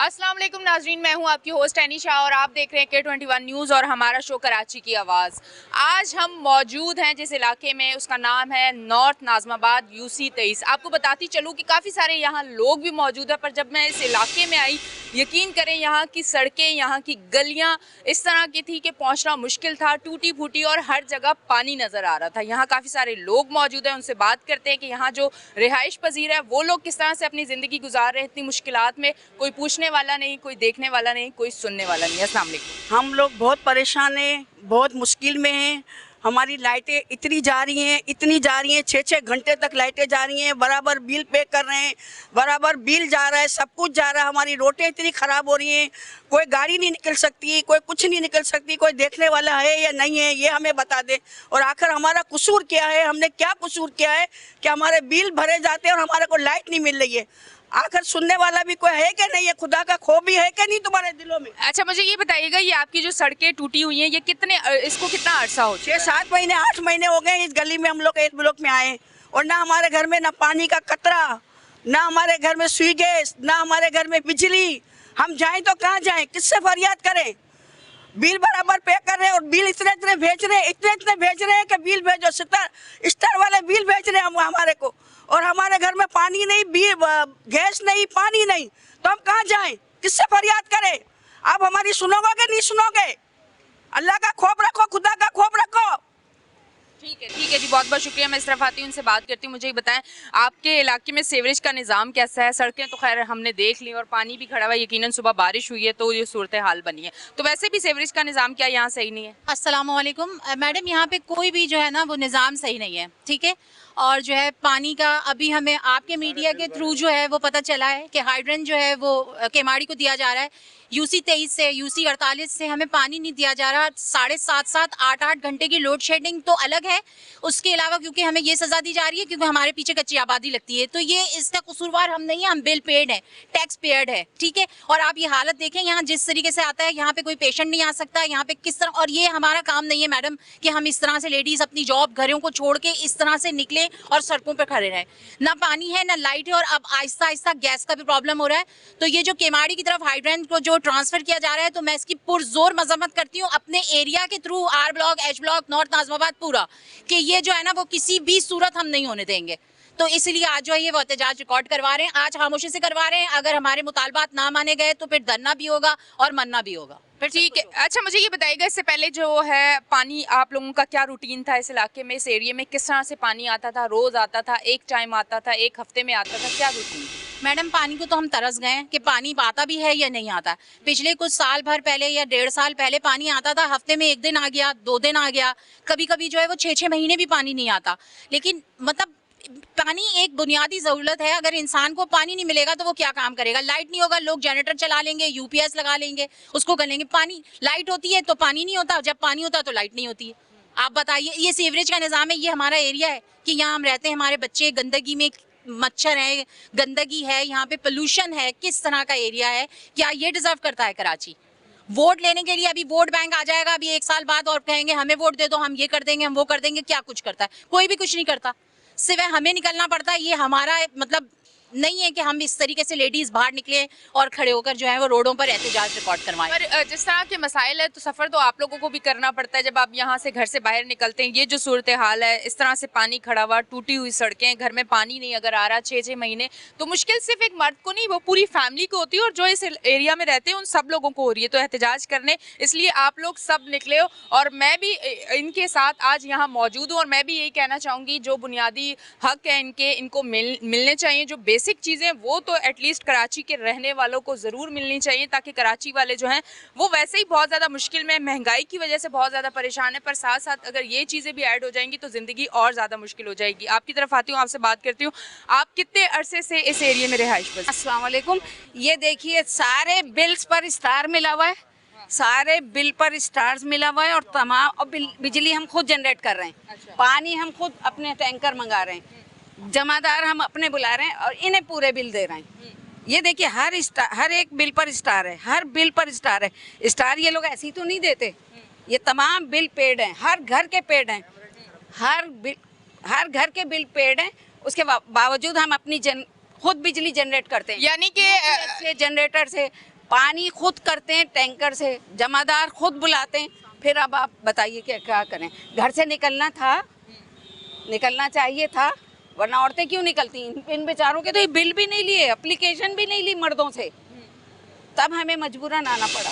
अस्सलाम वालेकुम नाजरीन, मैं हूं आपकी होस्ट एनिशा और आप देख रहे हैं K21 न्यूज़ और हमारा शो कराची की आवाज़। आज हम मौजूद हैं जिस इलाके में, उसका नाम है नॉर्थ नाज़माबाद UC 23। आपको बताती चलूँ कि काफ़ी सारे यहाँ लोग भी मौजूद हैं, पर जब मैं इस इलाके में आई, यकीन करें यहाँ की सड़कें, यहाँ की गलियाँ इस तरह की थी कि पहुँचना मुश्किल था, टूटी फूटी और हर जगह पानी नज़र आ रहा था। यहाँ काफ़ी सारे लोग मौजूद हैं, उनसे बात करते हैं कि यहाँ जो रिहाइश पजीर है वो लोग किस तरह से अपनी ज़िंदगी गुजार रहे हैं इतनी मुश्किलात में। कोई पूछने वाला नहीं, कोई देखने वाला नहीं, कोई सुनने वाला नहीं। अस्सलाम वालेकुम। हम लोग बहुत परेशान हैं, बहुत मुश्किल में हैं। हमारी लाइटें इतनी जा रही हैं 6-6 घंटे तक लाइटें जा रही हैं, बराबर बिल पे कर रहे हैं, बराबर बिल जा रहा है, सब कुछ जा रहा है। हमारी रोडें इतनी ख़राब हो रही हैं, कोई गाड़ी नहीं निकल सकती, कोई कुछ नहीं निकल सकती, कोई देखने वाला है या नहीं है ये हमें बता दे। और आखिर हमारा कसूर क्या है, हमने क्या कसूर किया है कि हमारे बिल भरे जाते हैं और हमारे को लाइट नहीं मिल रही है। आखिर सुनने वाला भी कोई है कि नहीं है, खुदा का खौफ भी है कि नहीं तुम्हारे दिलों में। अच्छा, मुझे ये बताइएगा, ये आपकी जो सड़कें टूटी हुई हैं, ये इसको कितना अरसा हो चुका है? 6-7 महीने 8 महीने हो गए इस गली में हम लोग इस ब्लॉक में आए, और ना हमारे घर में ना पानी का कतरा, ना हमारे घर में सुई गैस, ना हमारे घर में बिजली। हम जाएं तो कहाँ जाएं, किससे फरियाद करें? बिल बराबर पे कर रहे हैं और बिल इतने इतने भेज रहे हैं कि बिल भेजो, स्टार वाले बिल भेज रहे हैं हम हमारे को, और हमारे घर में पानी नहीं, गैस नहीं, पानी नहीं, तो हम कहाँ जाएं, किससे फरियाद करें? आप हमारी सुनोगे कि नहीं सुनोगे? अल्लाह का खौफ रखो, खुदा का खौफ रखो। ठीक है जी, बहुत बहुत शुक्रिया। मैं इस तरफ आती हूँ, उनसे बात करती हूँ। मुझे ये बताएं, आपके इलाके में सीवरेज का निज़ाम कैसा है? सड़कें तो खैर हमने देख ली और पानी भी खड़ा हुआ है, यकीनन सुबह बारिश हुई है तो ये सूरत हाल बनी है, तो वैसे भी सीवरेज का निज़ाम क्या यहाँ सही नहीं है? अस्सलाम वालेकुम मैडम, यहाँ पे कोई भी जो है ना वो निज़ाम सही नहीं है, ठीक है। और जो है पानी का अभी हमें आपके मीडिया के थ्रू जो है वो पता चला है कि हाइड्रेंट जो है वो केमाड़ी को दिया जा रहा है। UC 23 से UC 48 से हमें पानी नहीं दिया जा रहा। 7.5-7, 8-8 घंटे की लोड शेडिंग तो अलग है, उसके अलावा क्योंकि हमें ये सज़ा दी जा रही है क्योंकि हमारे पीछे कच्ची आबादी लगती है, तो ये इसका कसूरवार हम नहीं है, हम बिल पेड है, टैक्स पेड है, ठीक है। और आप ये हालत देखें यहाँ जिस तरीके से आता है, यहाँ पे कोई पेशेंट नहीं आ सकता, यहाँ पे किस तरह। और ये हमारा काम नहीं है मैडम कि हम इस तरह से लेडीज़ अपनी जॉब घरों को छोड़ के इस तरह से निकले और सड़कों पर खड़े रहें। ना पानी है, ना लाइट है, और अब आहिस्ता आहिस्ता गैस का भी प्रॉब्लम हो रहा है। तो ये जो केमाड़ी की तरफ हाइड्रेंट को जो ट्रांसफर किया जा रहा है, तो मैं इसकी पुरजोर मजम्मत करती हूँ अपने एरिया के through, R block, H block, north Nazimabad पूरा, कि ये जो है ना वो किसी भी सूरत हम नहीं होने देंगे। तो इसलिए आज जो है ये वो एहतजाज रिकॉर्ड करवा रहे हैं, आज खामोशी से करवा रहे हैं। अगर हमारे मुतालबात ना माने गए तो फिर धरना भी होगा और मरना भी होगा। ठीक है। अच्छा, मुझे ये बताइएगा, इससे पहले जो है पानी, आप लोगों का क्या रूटीन था इस इलाके में, इस एरिया में किस तरह से पानी आता था? रोज आता था, एक टाइम आता था, एक हफ्ते में आता था, क्या रूटीन? मैडम पानी को तो हम तरस गए हैं कि पानी आता भी है या नहीं आता। पिछले कुछ साल भर पहले या 1.5 साल पहले पानी आता था, हफ्ते में 1 दिन आ गया, 2 दिन आ गया, कभी कभी जो है वो 6-6 महीने भी पानी नहीं आता। लेकिन मतलब पानी एक बुनियादी ज़रूरत है, अगर इंसान को पानी नहीं मिलेगा तो वो क्या काम करेगा? लाइट नहीं होगा, लोग जनरेटर चला लेंगे, UPS लगा लेंगे, उसको कर लेंगे। पानी, लाइट होती है तो पानी नहीं होता, जब पानी होता है तो लाइट नहीं होती है। आप बताइए, ये सीवरेज का निज़ाम है, ये हमारा एरिया है कि यहाँ हम रहते हैं, हमारे बच्चे गंदगी में, मच्छर है, गंदगी है, यहाँ पे पोल्यूशन है, किस तरह का एरिया है? क्या ये डिजर्व करता है कराची? वोट लेने के लिए अभी वोट बैंक आ जाएगा अभी 1 साल बाद और कहेंगे हमें वोट दे दो, हम ये कर देंगे, हम वो कर देंगे। क्या कुछ करता है? कोई भी कुछ नहीं करता, सिवाय हमें निकलना पड़ता है। ये हमारा मतलब नहीं है कि हम इस तरीके से लेडीज बाहर निकले और खड़े होकर जो है वो रोडों पर एहतजाज रिकॉर्ड करवाएं। पर जिस तरह के मसाइल है तो सफ़र तो आप लोगों को भी करना पड़ता है जब आप यहाँ से घर से बाहर निकलते हैं। ये जो सूरत हाल है, इस तरह से पानी खड़ा हुआ, टूटी हुई सड़कें, घर में पानी नहीं अगर आ रहा 6-6 महीने, तो मुश्किल सिर्फ एक मर्द को नहीं, वो पूरी फैमिली को होती है, और जो इस एरिया में रहते हैं उन सब लोगों को हो रही है। तो एहतजाज करने इसलिए आप लोग सब निकले हो, और मैं भी इनके साथ आज यहाँ मौजूद हूँ। और मैं भी यही कहना चाहूँगी, जो बुनियादी हक है इनको मिलने चाहिए, जो बेसिक चीज़ें वो तो एटलीस्ट कराची के रहने वालों को ज़रूर मिलनी चाहिए, ताकि कराची वाले जो हैं वो वैसे ही बहुत ज़्यादा मुश्किल में, महंगाई की वजह से बहुत ज़्यादा परेशान है, पर साथ साथ अगर ये चीज़ें भी ऐड हो जाएंगी तो ज़िंदगी और ज़्यादा मुश्किल हो जाएगी। आपकी तरफ आती हूँ, आपसे बात करती हूँ। आप कितने अरसे से इस एरिया में रिहाइश पर? अस्सलाम वालेकुम। ये देखिए सारे बिल्स पर स्टार मिला हुआ है, सारे बिल पर स्टार्स मिला हुआ है, और तमाम, और बिजली हम खुद जनरेट कर रहे हैं। अच्छा। पानी हम खुद अपने टैंकर मंगा रहे हैं, जमादार हम अपने बुला रहे हैं और इन्हें पूरे बिल दे रहे हैं। ये देखिए हर एक बिल पर स्टार है, हर बिल पर स्टार है। स्टार ये लोग ऐसे ही तो नहीं देते, ये तमाम बिल पेड हैं, हर घर के पेड हैं, हर घर के बिल पेड हैं। उसके बावजूद हम अपनी खुद बिजली जनरेट करते हैं, यानी कि जनरेटर से पानी खुद करते हैं टैंकर से, जमादार खुद बुलाते हैं। फिर अब आप बताइए कि क्या करें। घर से निकलना था, निकलना चाहिए था, वरना औरतें क्यों निकलती? इन बेचारों के तो ये बिल भी नहीं लिए, एप्लीकेशन भी नहीं ली मर्दों से, तब हमें मजबूरन आना पड़ा।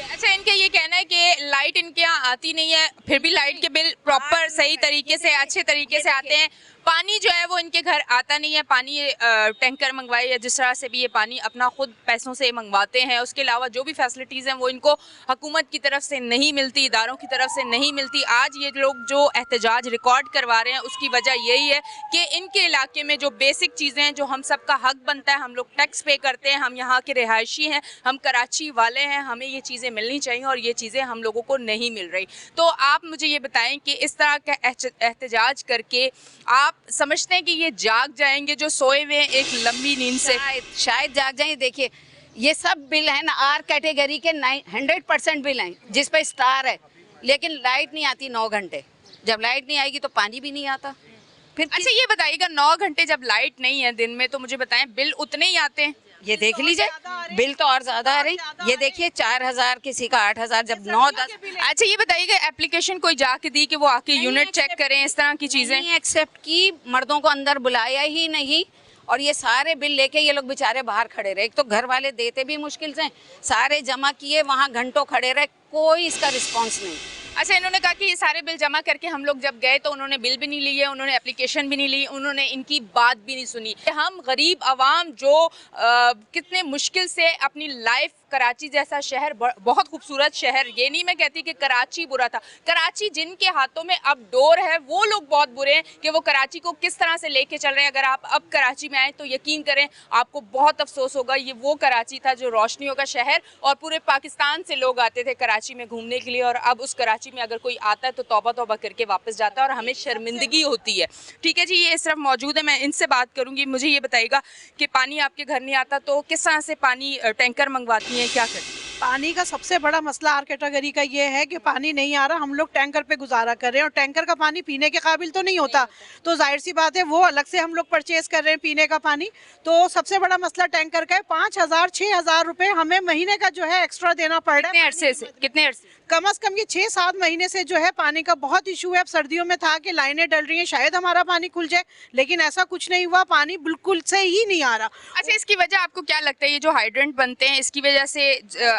अच्छा, इनका ये कहना है कि लाइट इनके यहाँ आती नहीं है, फिर भी लाइट के बिल प्रॉपर सही तरीके से अच्छे तरीके से आते हैं। पानी जो है वो इनके घर आता नहीं है, पानी टैंकर मंगवाए या जिस तरह से भी ये पानी अपना खुद पैसों से मंगवाते हैं। उसके अलावा जो भी फैसिलिटीज़ हैं वो इनको हुकूमत की तरफ से नहीं मिलती, इदारों की तरफ से नहीं मिलती। आज ये लोग जो एहतजाज रिकॉर्ड करवा रहे हैं उसकी वजह यही है कि इनके इलाके में जो बेसिक चीज़ें हैं, जो हम सबका हक बनता है, हम लोग टैक्स पे करते हैं, हम यहाँ के रिहायशी हैं, हम कराची वाले हैं, हमें ये चीज़ें मिलनी चाहिए और ये चीज़ें हम लोगों को नहीं मिल रही। तो आप मुझे ये बताएं कि इस तरह का एहतजाज करके आप समझते हैं कि ये जाग जाएंगे जो सोए हुए हैं एक लंबी नींद से? शायद जाग जाए। देखिए ये सब बिल है ना, आर कैटेगरी के 100% बिल हैं जिस पे स्टार है, लेकिन लाइट नहीं आती 9 घंटे। जब लाइट नहीं आएगी तो पानी भी नहीं आता। फिर अच्छा, ये बताइएगा 9 घंटे जब लाइट नहीं है दिन में, तो मुझे बताएं बिल उतने ही आते हैं? ये देख लीजिए, बिल तो और ज्यादा आ रही। ये देखिए 4000, किसी का 8000, जब 9-10। अच्छा, ये बताइएगा एप्लीकेशन कोई जाके दी कि वो आके यूनिट चेक करें, इस तरह की चीजें? नहीं एक्सेप्ट की, मर्दों को अंदर बुलाया ही नहीं। और ये सारे बिल लेके ये लोग बेचारे बाहर खड़े रहे। एक तो घर वाले देते भी मुश्किल से, सारे जमा किए, वहाँ घंटों खड़े रहे, कोई इसका रिस्पॉन्स नहीं। अच्छा, इन्होंने कहा कि ये सारे बिल जमा करके हम लोग जब गए तो उन्होंने बिल भी नहीं लिए, उन्होंने एप्लीकेशन भी नहीं ली, उन्होंने इनकी बात भी नहीं सुनी। हम गरीब आवाम जो कितने मुश्किल से अपनी लाइफ, कराची जैसा शहर, बहुत खूबसूरत शहर, ये नहीं मैं कहती कि कराची बुरा था, कराची जिनके हाथों में अब डोर है वो लोग बहुत बुरे हैं कि वो कराची को किस तरह से लेके चल रहे हैं। अगर आप अब कराची में आए तो यकीन करें आपको बहुत अफसोस होगा। ये वो कराची था जो रोशनियों का शहर, और पूरे पाकिस्तान से लोग आते थे कराची में घूमने के लिए, और अब उस कराची में अगर कोई आता है तो तौबा तौबा करके वापस जाता है और हमें शर्मिंदगी होती है। ठीक है जी, ये इस तरफ मौजूद है, मैं इनसे बात करूंगी। मुझे ये बताइएगा कि पानी आपके घर नहीं आता तो किस तरह से पानी टैंकर मंगवाती हैं, क्या करती हैं? पानी का सबसे बड़ा मसला आर कैटेगरी का ये है कि पानी नहीं आ रहा, हम लोग टैंकर पे गुजारा कर रहे हैं और टैंकर का पानी पीने के काबिल तो नहीं होता, तो जाहिर सी बात है वो अलग से हम लोग परचेज कर रहे हैं पीने का पानी। तो सबसे बड़ा मसला टैंकर का है। 5000-6000 रुपए हमें महीने का जो है एक्स्ट्रा देना पड़ रहा है। कितने अरसे से? कितने अरसे? कम से कम ये 6-7 महीने से जो है पानी का बहुत इशू है। अब सर्दियों में था कि लाइनें डल रही हैं, शायद हमारा पानी खुल जाए, लेकिन ऐसा कुछ नहीं हुआ, पानी बिल्कुल से ही नहीं आ रहा। अच्छा, इसकी वजह आपको क्या लगता है? ये जो हाइड्रेंट बनते हैं इसकी वजह से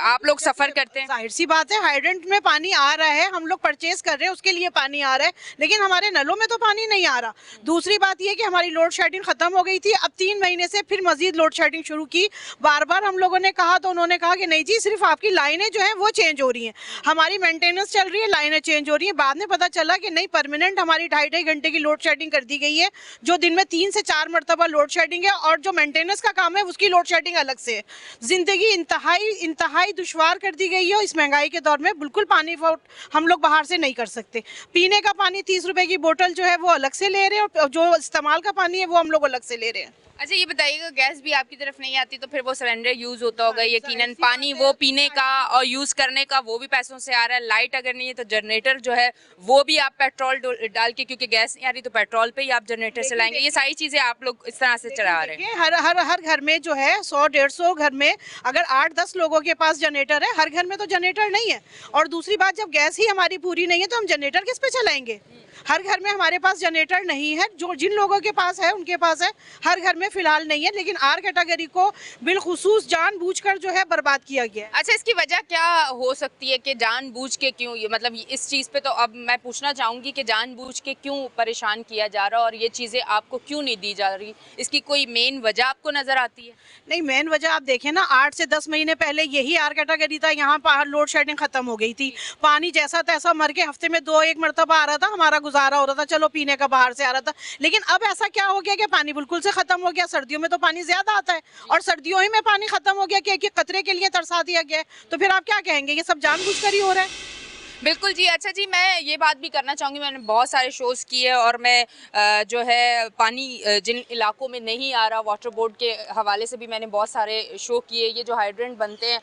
आप लोग सफर करते हैं? जाहिर सी बात है, हाइड्रेंट में पानी आ रहा है, हम लोग परचेज कर रहे हैं, उसके लिए पानी आ रहा है, लेकिन हमारे नलों में तो पानी नहीं आ रहा। दूसरी बात ये कि हमारी लोड शेडिंग खत्म हो गई थी, अब 3 महीने से फिर मजीद लोड शेडिंग शुरू की। बार बार हम लोगों ने कहा तो उन्होंने कहा कि नहीं जी, सिर्फ आपकी लाइनें जो है वो चेंज हो रही हैं, हमारी मेंटेनेंस चल रही है, लाइनें चेंज हो रही हैं। बाद में पता चला कि नहीं, परमानेंट हमारी 2.5 घंटे की लोड शेडिंग कर दी गई है, जो दिन में 3 से 4 मरतबा लोड शेडिंग है, और जो मेंटेनेंस का काम है उसकी लोड शेडिंग अलग से है। जिंदगी इंतहाई दुश्वार कर दी गई है इस महंगाई के दौर में। बिल्कुल पानी हम लोग बाहर से नहीं कर सकते। पीने का पानी 30 रुपए की बोतल जो है वो अलग से ले रहे हैं, और जो इस्तेमाल का पानी है वो हम लोग अलग से ले रहे हैं। अच्छा, ये बताइएगा गैस भी आपकी तरफ नहीं आती तो फिर वो सिलेंडर यूज होता होगा यकीनन, पानी वो पीने का और यूज करने का वो भी पैसों से आ रहा है। लाइट अगर नहीं है तो जनरेटर जो है वो भी आप पेट्रोल डाल के, क्योंकि गैस नहीं आ रही तो पेट्रोल पे ही आप जनरेटर चलाएंगे। ये सारी चीजें आप लोग इस तरह से चला रहे हैं। हर घर में जो है 100-150 घर में अगर 8-10 लोगों के पास जनरेटर है, हर घर में तो जनरेटर नहीं है। और दूसरी बात, जब गैस ही हमारी पूरी नहीं है तो हम जनरेटर किस पे चलाएंगे? हर घर में हमारे पास जनरेटर नहीं है, जो जिन लोगों के पास है उनके पास है, हर घर में फिलहाल नहीं है। लेकिन आर कैटेगरी को बिलखुसूस जानबूझकर जो है बर्बाद किया गया है। अच्छा, इसकी वजह क्या हो सकती है कि जानबूझ के क्यों, ये मतलब इस चीज़ पे तो अब मैं पूछना चाहूँगी कि जानबूझ के क्यों परेशान किया जा रहा है और ये चीज़ें आपको क्यों नहीं दी जा रही? इसकी कोई मेन वजह आपको नज़र आती है? नहीं, मेन वजह आप देखें ना, 8 से 10 महीने पहले यही आर कैटेगरी था, यहाँ पर लोड शेडिंग खत्म हो गई थी, पानी जैसा तैसा मर के हफ्ते में 2-1 मरतबा आ रहा था, हमारा गुजारा हो रहा था, चलो पीने का बाहर से आ रहा था। लेकिन अब ऐसा क्या हो गया कि पानी बिल्कुल से खत्म हो गया। सर्दियों में तो पानी ज्यादा आता है और सर्दियों ही में पानी खत्म हो गया कि एक कतरे के लिए तरसा दिया गया है। तो फिर आप क्या कहेंगे, ये सब जानबूझकर ही हो रहा है? बिल्कुल जी। अच्छा जी, मैं ये बात भी करना चाहूँगी, मैंने बहुत सारे शोज़ किए और मैं जो है पानी जिन इलाकों में नहीं आ रहा, वाटर बोर्ड के हवाले से भी मैंने बहुत सारे शो किए। ये जो हाइड्रेंट बनते हैं,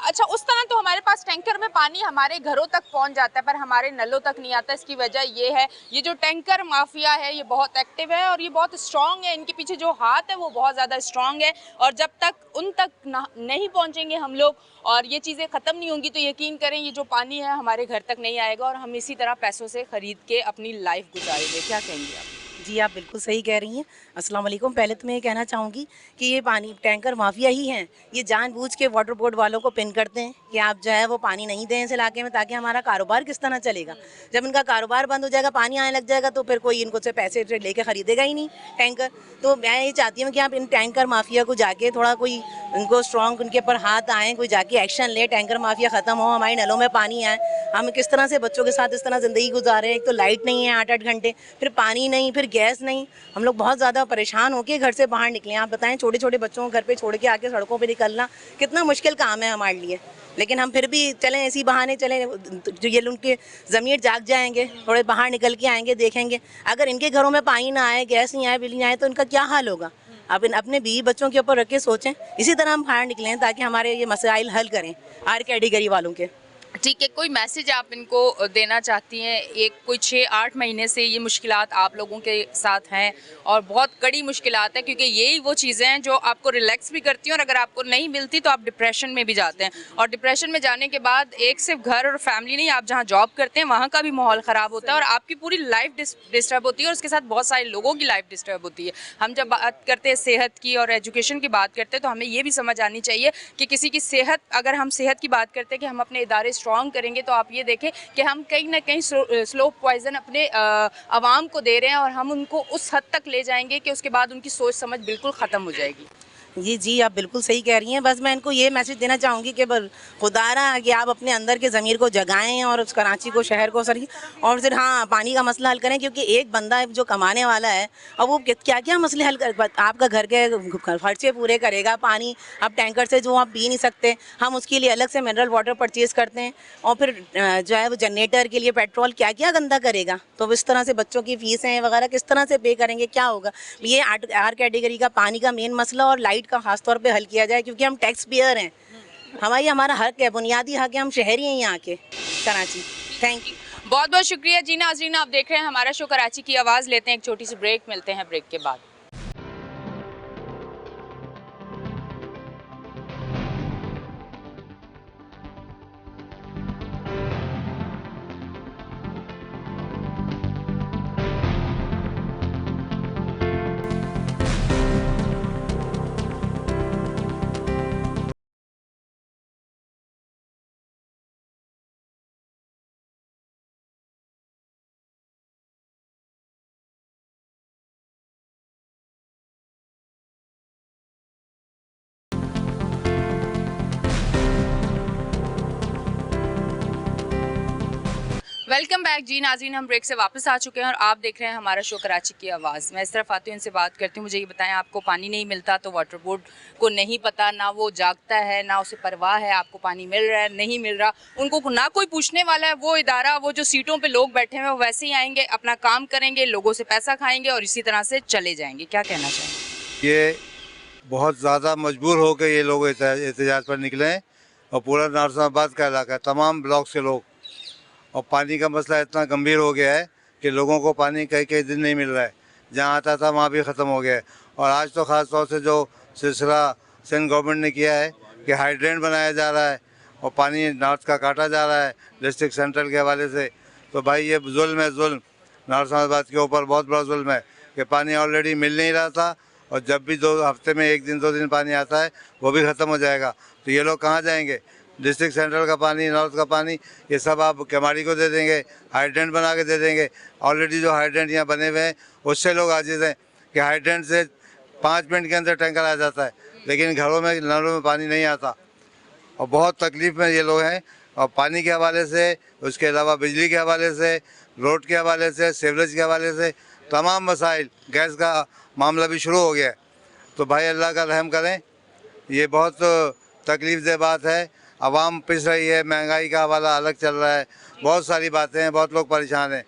अच्छा, उस तरह तो हमारे पास टैंकर में पानी हमारे घरों तक पहुंच जाता है पर हमारे नलों तक नहीं आता। इसकी वजह ये है, ये जो टैंकर माफिया है ये बहुत एक्टिव है और ये बहुत स्ट्रांग है। इनके पीछे जो हाथ है वो बहुत ज़्यादा स्ट्रांग है और जब तक उन तक नहीं पहुंचेंगे हम लोग और ये चीज़ें ख़त्म नहीं होंगी तो यकीन करें ये जो पानी है हमारे घर तक नहीं आएगा और हम इसी तरह पैसों से ख़रीद के अपनी लाइफ गुजारेंगे। क्या कहेंगे आप? जी आप बिल्कुल सही कह रही हैं। अस्सलाम वालेकुम। पहले तो मैं ये कहना चाहूँगी कि ये पानी टैंकर माफिया ही हैं। ये जानबूझ के वाटर बोर्ड वालों को पिन करते हैं कि आप जो है वो पानी नहीं दें इस इलाके में, ताकि हमारा कारोबार किस तरह चलेगा। जब इनका कारोबार बंद हो जाएगा, पानी आने लग जाएगा तो फिर कोई इनको से पैसे लेके ख़रीदेगा ही नहीं टैंकर। तो मैं ये चाहती हूँ कि आप इन टैंकर माफिया को जाके थोड़ा कोई उनको स्ट्रॉन्ग उनके ऊपर हाथ आएँ, कोई जाके एक्शन ले, टैंकर माफिया ख़त्म हो, हमारे नलों में पानी आए। हम किस तरह से बच्चों के साथ इस तरह ज़िंदगी गुजारे हैं। एक तो लाइट नहीं है 8-8 घंटे, फिर पानी नहीं, फिर गैस नहीं। हम लोग बहुत ज़्यादा परेशान होकर घर से बाहर निकले। आप बताएं, छोटे छोटे बच्चों को घर पे छोड़ के आके सड़कों पे निकलना कितना मुश्किल काम है हमारे लिए। लेकिन हम फिर भी चलें, ऐसी बहाने चलें जो ये उनके ज़मीर जाग जाएंगे, थोड़े बाहर निकल के आएंगे, देखेंगे अगर इनके घरों में पानी ना आए, गैस नहीं आए, बिजली नहीं आए तो इनका क्या हाल होगा। अब अपने बीवी बच्चों के ऊपर रख के सोचें। इसी तरह हम बाहर निकलें ताकि हमारे ये मसाइल हल करें आर कैटेगरी वालों के। ठीक है, कोई मैसेज आप इनको देना चाहती हैं? एक कोई 6-8 महीने से ये मुश्किलात आप लोगों के साथ हैं और बहुत कड़ी मुश्किलात है क्योंकि यही वो चीज़ें हैं जो आपको रिलैक्स भी करती हैं और अगर आपको नहीं मिलती तो आप डिप्रेशन में भी जाते हैं और डिप्रेशन में जाने के बाद एक सिर्फ घर और फैमिली नहीं, आप जहाँ जॉब करते हैं वहाँ का भी माहौल ख़राब होता है और आपकी पूरी लाइफ डिस्टर्ब होती है और उसके साथ बहुत सारे लोगों की लाइफ डिस्टर्ब होती है। हम जब बात करते हैं सेहत की और एजुकेशन की बात करते हैं तो हमें ये भी समझ आनी चाहिए कि किसी की सेहत, अगर हम सेहत की बात करते हैं कि हम अपने इदारे स्ट्रॉन्ग करेंगे तो आप ये देखें कि हम कहीं ना कहीं स्लो पॉइजन अपने आवाम को दे रहे हैं और हम उनको उस हद तक ले जाएंगे कि उसके बाद उनकी सोच समझ बिल्कुल ख़त्म हो जाएगी। जी आप बिल्कुल सही कह रही हैं। बस मैं इनको ये मैसेज देना चाहूँगी कि खुदारा कि आप अपने अंदर के ज़मीर को जगाएं और उस कराची को, शहर को सर और फिर हाँ पानी का मसला हल करें क्योंकि एक बंदा जो कमाने वाला है और वो क्या क्या मसले हल कर, आपका घर के खर्चे पूरे करेगा। पानी आप टैंकर से जो आप पी नहीं सकते, हम उसके लिए अलग से मिनरल वाटर परचेज़ करते हैं और फिर जो है वो जनरेटर के लिए पेट्रोल क्या क्या गंदा करेगा। तो इस तरह से बच्चों की फ़ीसें वगैरह किस तरह से पे करेंगे, क्या होगा। ये आर कैटेगरी का पानी का मेन मसला और लाइट का खास तौर पे हल किया जाए क्योंकि हम टैक्स पेयर हैं। हमारा हक है, बुनियादी हक है, हम शहरी हैं यहाँ के कराची। थैंक यू, बहुत बहुत शुक्रिया जी। नाज़रीन, आप देख रहे हैं हमारा शो कराची की आवाज़। लेते हैं एक छोटी सी ब्रेक, मिलते हैं ब्रेक के बाद। वेलकम बैक जी। नाज़रीन, हम ब्रेक से वापस आ चुके हैं और आप देख रहे हैं हमारा शो कराची की आवाज़। मैं इस तरफ आती हूँ, इनसे बात करती हूँ। मुझे ये बताएं, आपको पानी नहीं मिलता तो वाटर बोर्ड को नहीं पता, ना वो जागता है, ना उसे परवाह है आपको पानी मिल रहा है नहीं मिल रहा, उनको ना कोई पूछने वाला है। वो इदारा, वो जो सीटों पर लोग बैठे हुए हैं वो वैसे ही आएंगे, अपना काम करेंगे, लोगों से पैसा खाएंगे और इसी तरह से चले जाएंगे। क्या कहना चाहेंगे? ये बहुत ज़्यादा मजबूर हो के ये लोग एहतजाज पर निकले हैं और पूरा नारसाबाद का इलाका, तमाम ब्लॉक से लोग, और पानी का मसला इतना गंभीर हो गया है कि लोगों को पानी कई कई दिन नहीं मिल रहा है। जहाँ आता था वहाँ भी ख़त्म हो गया है। और आज तो ख़ास तौर से जो सिलसिला सिंध गवर्नमेंट ने किया है कि हाइड्रेंट बनाया जा रहा है और पानी नॉर्थ का काटा जा रहा है डिस्ट्रिक्ट सेंट्रल के हवाले से, तो भाई ये जुल्म है। जुल्म नारसाबाद के ऊपर बहुत बड़ा जुल्म है कि पानी ऑलरेडी मिल नहीं रहा था और जब भी 2 हफ्ते में 1 दिन 2 दिन पानी आता है वो भी ख़त्म हो जाएगा। तो ये लोग कहाँ जाएंगे? डिस्ट्रिक्ट सेंट्रल का पानी, नॉर्थ का पानी, ये सब आप केमाड़ी को दे देंगे, हाइड्रेंट बना के दे देंगे। ऑलरेडी जो हाइड्रेंट यहाँ बने हुए हैं उससे लोग आजिज़ हैं कि हाइड्रेंट से 5 मिनट के अंदर टैंकर आ जाता है, लेकिन घरों में, नलों में पानी नहीं आता और बहुत तकलीफ़ में ये लोग हैं। और पानी के हवाले से, उसके अलावा बिजली के हवाले से, रोड के हवाले से, सीवरेज के हवाले से तमाम मसाइल, गैस का मामला भी शुरू हो गया है। तो भाई अल्लाह का रहम करें, ये बहुत तकलीफ़ दह बात है। आवाम पिस रही है, महंगाई का हवाला अलग चल रहा है, बहुत सारी बातें हैं, बहुत लोग परेशान हैं।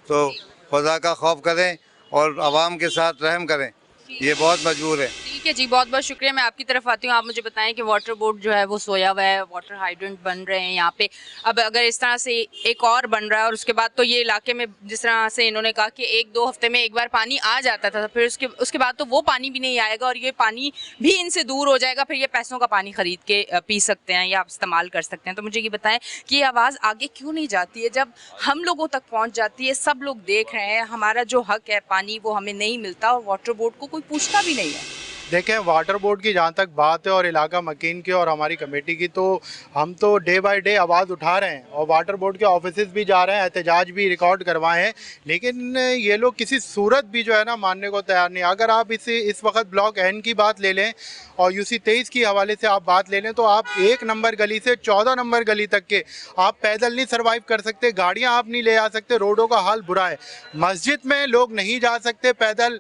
तो खुदा का खौफ करें और आवाम के साथ रहम करें, ये बहुत मजबूर है। ठीक है जी, बहुत बहुत शुक्रिया। मैं आपकी तरफ आती हूँ। आप मुझे बताएं कि वाटर बोर्ड जो है वो सोया हुआ है, वाटर हाइड्रेंट बन रहे हैं यहाँ पे। अब अगर इस तरह से एक और बन रहा है और उसके बाद तो ये इलाके में जिस तरह से इन्होंने कहा कि 1-2 हफ्ते में एक बार पानी आ जाता था, फिर उसके बाद तो वो पानी भी नहीं आएगा और ये पानी भी इनसे दूर हो जाएगा। फिर ये पैसों का पानी खरीद के पी सकते हैं या इस्तेमाल कर सकते हैं। तो मुझे ये बताएं कि ये आवाज़ आगे क्यों नहीं जाती है? जब हम लोगों तक पहुँच जाती है, सब लोग देख रहे हैं, हमारा जो हक है पानी वो हमें नहीं मिलता और वाटर बोर्ड को कोई पूछता भी नहीं है। देखें, वाटर बोर्ड की जहाँ तक बात है और इलाका मकीन की और हमारी कमेटी की, तो हम तो डे बाय डे आवाज़ उठा रहे हैं और वाटर बोर्ड के ऑफिसेज भी जा रहे हैं, एहतजाज भी रिकॉर्ड करवाए हैं, लेकिन ये लोग किसी सूरत भी जो है ना मानने को तैयार नहीं। अगर आप इस वक्त ब्लॉक एन की बात ले लें और यूसी 23 की हवाले से आप बात ले लें, तो आप 1 नंबर गली से 14 नंबर गली तक के आप पैदल नहीं सर्वाइव कर सकते, गाड़ियाँ आप नहीं ले आ सकते, रोडों का हाल बुरा है। मस्जिद में लोग नहीं जा सकते पैदल,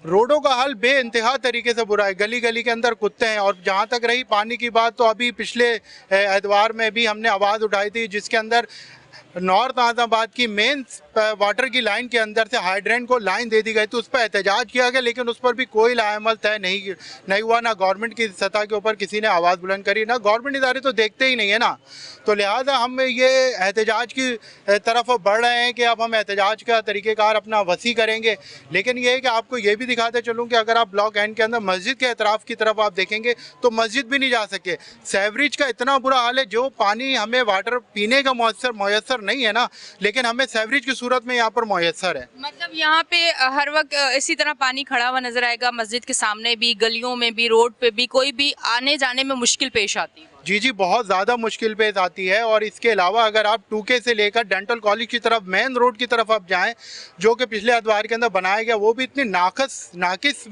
रोडों का हाल बेइंतहा तरीके से बुरा है, गली गली के अंदर कुत्ते हैं। और जहाँ तक रही पानी की बात, तो अभी पिछले एतवार में भी हमने आवाज़ उठाई थी, जिसके अंदर नॉर्थ आज़माबाद की मेन वाटर की लाइन के अंदर से हाइड्रेंट को लाइन दे दी गई थी, उस पर एहतजाज किया गया, लेकिन उस पर भी कोई लाएमल तय नहीं हुआ। ना गवर्नमेंट की सतह के ऊपर किसी ने आवाज़ बुलंद करी, ना गवर्नमेंट इदारे तो देखते ही नहीं है ना। तो लिहाजा हम ये एहतजाज की तरफ बढ़ रहे हैं कि अब हम एहतजाज का तरीक़ेकार अपना वसी करेंगे। लेकिन ये है कि आपको ये भी दिखाते चलूँ कि अगर आप ब्लॉक एन के अंदर मस्जिद के अतराफ़ की तरफ आप देखेंगे तो मस्जिद भी नहीं जा सके। सेवरेज का इतना बुरा हाल है, जो पानी हमें वाटर पीने का मैसर नहीं है ना, लेकिन हमें सेवरेज की सूरत में यहाँ पर मैसर है। मतलब यहाँ पे हर वक्त इसी तरह पानी खड़ा हुआ नजर आएगा, मस्जिद के सामने भी, गलियों में भी, रोड पे भी, कोई भी आने जाने में मुश्किल पेश आती है। जी, बहुत ज़्यादा मुश्किल पेश आती है। और इसके अलावा अगर आप 2K से लेकर डेंटल कॉलेज की तरफ, मेन रोड की तरफ आप जाएं, जो कि पिछले अतवार के अंदर बनाया गया, वो भी इतनी नाकिस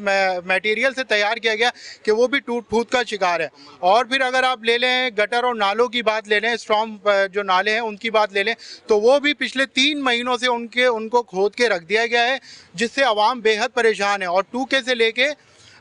मटेरियल से तैयार किया गया कि वो भी टूट फूट का शिकार है। और फिर अगर आप ले लें गटर और नालों की बात ले लें, स्ट्रॉम जो नाले हैं उनकी बात ले लें, तो वो भी पिछले 3 महीनों से उनको खोद के रख दिया गया है, जिससे आवाम बेहद परेशान है। और 2K से लेके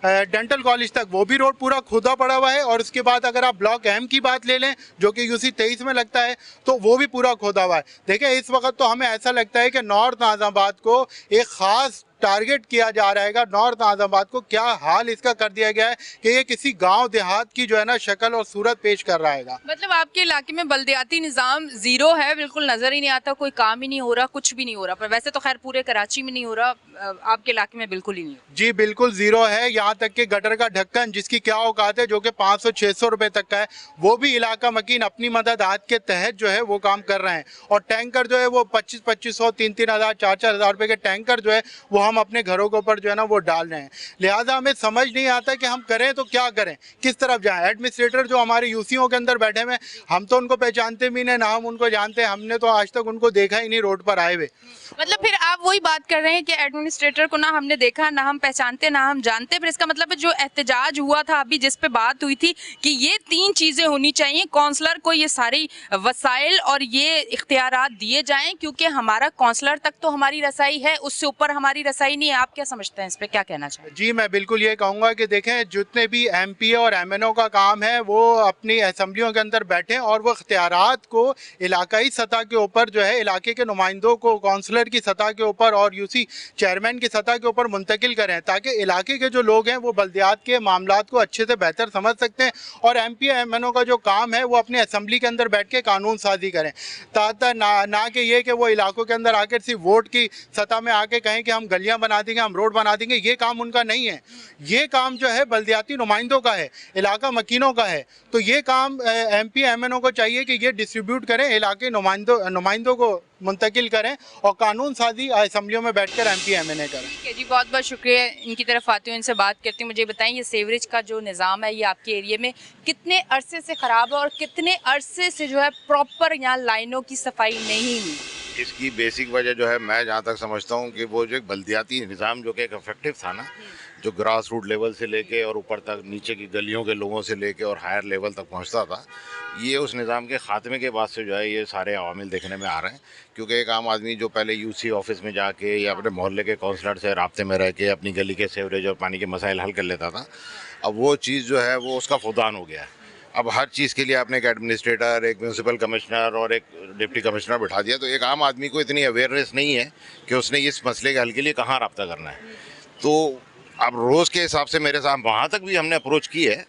डेंटल कॉलेज तक वो भी रोड पूरा खुदा पड़ा हुआ है। और उसके बाद अगर आप ब्लॉक एम की बात ले लें, जो कि यूसी 23 में लगता है, तो वो भी पूरा खोदा हुआ है। देखिए, इस वक्त तो हमें ऐसा लगता है कि नॉर्थ आज़माबाद को एक ख़ास टारगेट किया जा रहा है। नॉर्थ आज़माबाद को क्या हाल इसका कर दिया गया है कि ये किसी गांव देहात की जो है ना शक्ल और सूरत पेश कर रहा है। मतलब आपके इलाके में बल्दियाती निज़ाम ज़ीरो है, बिल्कुल नज़र ही नहीं आता, कोई काम ही नहीं हो रहा, कुछ भी नहीं हो रहा। पर वैसे तो खैर पूरे कराची में नहीं हो रहा, आपके इलाके में बिल्कुल ही नहीं हो। जी बिल्कुल ज़ीरो है। यहाँ तक कि गटर का ढक्कन, जिसकी क्या औकात है, जो कि 500-600 रुपये तक का है, वो भी इलाका मकीन अपनी मदद आज के तहत जो है वो काम कर रहे हैं। और टैंकर जो है वो 2500, 3-3 हज़ार, 4-4 हज़ार रुपये के टैंकर जो है वो हम अपने घरों के ऊपर जो है ना वो डाल रहे हैं। लिहाजा हमें समझ नहीं आता कि हम करें तो क्या करें, किस तरफ जाएं। एडमिनिस्ट्रेटर जो हमारे यूसीओ के अंदर बैठे हुए, हम तो उनको पहचानते भी नहीं, ना हम उनको जानते, हमने तो आज तक उनको देखा ही नहीं रोड पर आए हुए। मतलब फिर आप वही बात कर रहे हैं कि एडमिनिस्ट्रेटर को ना हमने देखा, ना हम पहचानते, ना हम जानते। फिर इसका मतलब जो एहतजाज हुआ था अभी, जिस पे बात हुई थी कि ये 3 चीज़ें होनी चाहिए, कौंसलर को ये सारी वसाइल और ये इख्तियारात दिए जाएं, क्योंकि हमारा कौंसलर तक तो हमारी रसाई है, उससे ऊपर हमारी रसाई नहीं है। आप क्या समझते हैं इस पे, क्या कहना चाहिए? जी मैं बिल्कुल ये कहूँगा कि देखें, जितने भी MP और MNO का काम है वो अपनी असम्बलियों के अंदर बैठें और वो इख्तियारात को इलाकाई सतह के ऊपर जो है, इलाके के नुमाइंदों को कौंसलर की सतह के ऊपर और यूसी चेयरमैन की सतह के ऊपर मुंतकिल करें, ताकि इलाके के जो लोग हैं वो बल्दियात के मामलात को अच्छे से बेहतर समझ सकते हैं। और MP MNO का जो काम है वो अपनी असम्बली के अंदर बैठ के कानून साजी करें, ताकि ना कि ये कि वो इलाकों के अंदर आकर सिर्फ वोट की सतह में आके कहें कि हम गलियाँ बना देंगे, हम रोड बना देंगे। ये काम उनका नहीं है। ये काम जो है बल्दियाती नुमाइंदों का है, इलाका मकीनों का है। तो ये काम MP MNO को चाहिए कि ये डिस्ट्रीब्यूट करें, इलाके नुमाइंदों को मुंतकिल करें और कानून साजी असम्बलियों में बैठकर MP MNA करें। ठीक है जी, बहुत बहुत शुक्रिया। इनकी तरफ आती हूँ, इनसे बात करती हूँ। मुझे बताएं, ये सीवरेज का जो निज़ाम है ये आपके एरिया में कितने अरसे से ख़राब है और कितने अरसे से जो है प्रॉपर यहाँ लाइनों की सफाई नहीं हुई? इसकी बेसिक वजह जो है, मैं जहाँ तक समझता हूँ कि वो जो एक बल्दियाती निज़ाम जो कि एक इफेक्टिव था ना, जो ग्रास रूट लेवल से लेके और ऊपर तक नीचे की गलियों के लोगों से लेके और हायर लेवल तक पहुँचता था, ये उस निज़ाम के ख़ात्मे के बाद से जो है ये सारे अवामिल देखने में आ रहे हैं। क्योंकि एक आम आदमी जो पहले यूसी ऑफिस में जाके या अपने मोहल्ले के काउंसलर से राब्ते में रह के अपनी गली के सीवरेज और पानी के मसाइल हल कर लेता था, अब वो चीज़ जो है वो उसका फुदान हो गया है। अब हर चीज़ के लिए आपने एक एडमिनिस्ट्रेटर, एक म्यूनसिपल कमिश्नर और एक डिप्टी कमिश्नर बिठा दिया, तो एक आम आदमी को इतनी अवेयरनेस नहीं है कि उसने इस मसले के हल के लिए कहाँ रब्ता करना है। तो अब रोज़ के हिसाब से मेरे साथ वहाँ तक भी हमने अप्रोच की है,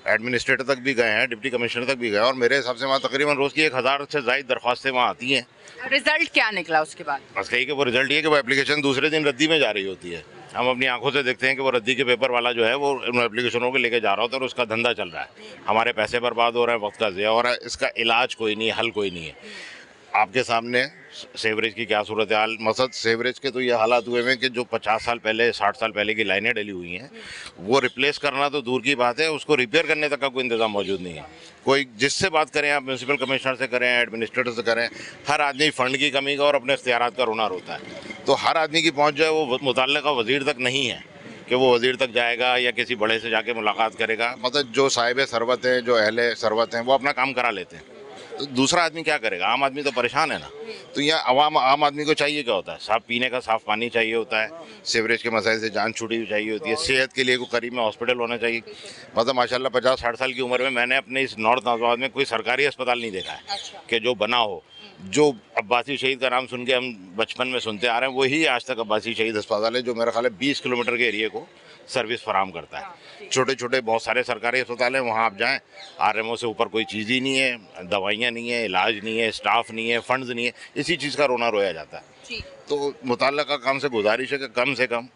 एडमिनिस्ट्रेटर तक भी गए हैं, डिप्टी कमिश्नर तक भी गए, और मेरे हिसाब से वहाँ तकरीबन रोज़ की 1000 से ज़ायद दरख्वास्तें वहाँ आती हैं। रिजल्ट क्या निकला उसके बाद? बस कही कि वो रिजल्ट ये कि वो एप्लीकेशन दूसरे दिन रद्दी में जा रही होती है। हम अपनी आंखों से देखते हैं कि वो रद्दी के पेपर वाला जो है वो उन एप्लीकेशनों को लेके जा रहा होता है और उसका धंधा चल रहा है। हमारे पैसे बर्बाद हो रहे हैं, वक्त का ज़िया हो रहा है, इसका इलाज कोई नहीं है, हल कोई नहीं है। आपके सामने सेवरेज की क्या सूरत हाल, मसद सेवरेज के तो ये हालात हुए हैं कि जो 50 साल पहले 60 साल पहले की लाइनें डली हुई हैं वो रिप्लेस करना तो दूर की बात है, उसको रिपेयर करने तक का कोई इंतज़ाम मौजूद नहीं है। कोई जिससे बात करें, आप म्यूनसिपल कमिश्नर से करें, एडमिनिस्ट्रेटर से करें, हर आदमी फ़ंड की कमी का और अपने इख्तियारात का रोना रोता है। तो हर आदमी की पहुँच जो है वो मुतल्लिक़ा वज़ीर तक नहीं है कि वो वज़ीर तक जाएगा या किसी बड़े से जाके मुलाकात करेगा। मतलब जो साहिब सरवत हैं, जो अहले सरवत हैं, वो अपना काम करा लेते हैं, तो दूसरा आदमी क्या करेगा? आम आदमी तो परेशान है ना। तो यहाँ आम आदमी को चाहिए क्या होता है? साफ पीने का साफ़ पानी चाहिए होता है, सीवरेज के मसाइल से जान छुड़ी हुई चाहिए होती है, सेहत के लिए कोई करीब में हॉस्पिटल होना चाहिए। मतलब माशाल्लाह 50-60 साल की उम्र में मैंने अपने इस नॉर्थ नाज़ाबाद में कोई सरकारी अस्पताल नहीं देखा है कि जो बना हो। जो अब्बासी शहीद का नाम सुन के हम बचपन में सुनते आ रहे हैं, वही आज तक अब्बासी शहीद अस्पताल है, जो मेरा ख्याल है 20 किलोमीटर के एरिए को सर्विस फराम करता है। छोटे छोटे बहुत सारे सरकारी अस्पताल हैं, वहाँ आप जाएं, आरएमओ से ऊपर कोई चीज़ ही नहीं है, दवाइयाँ नहीं है, इलाज नहीं है, स्टाफ नहीं है, फंड्स नहीं है, इसी चीज़ का रोना रोया जाता है। तो मुतल्लिक़ा काम से गुजारिश है कि कम से कम